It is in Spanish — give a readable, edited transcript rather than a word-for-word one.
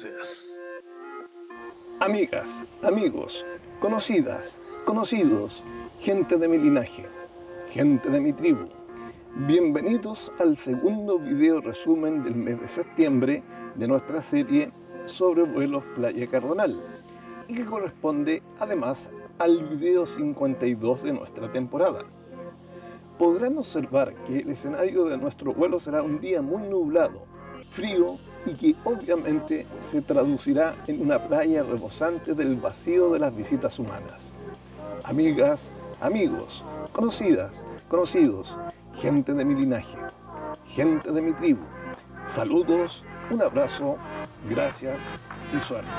entonces. Amigas, amigos, conocidas, conocidos, gente de mi linaje, gente de mi tribu, bienvenidos al segundo video resumen del mes de septiembre de nuestra serie Sobrevuelos Playa Cardonal, y que corresponde además al video 52 de nuestra temporada. Podrán observar que el escenario de nuestro vuelo será un día muy nublado, frío y que obviamente se traducirá en una playa rebosante del vacío de las visitas humanas. Amigas, amigos, conocidas, conocidos, gente de mi linaje, gente de mi tribu, saludos, un abrazo, gracias y suerte.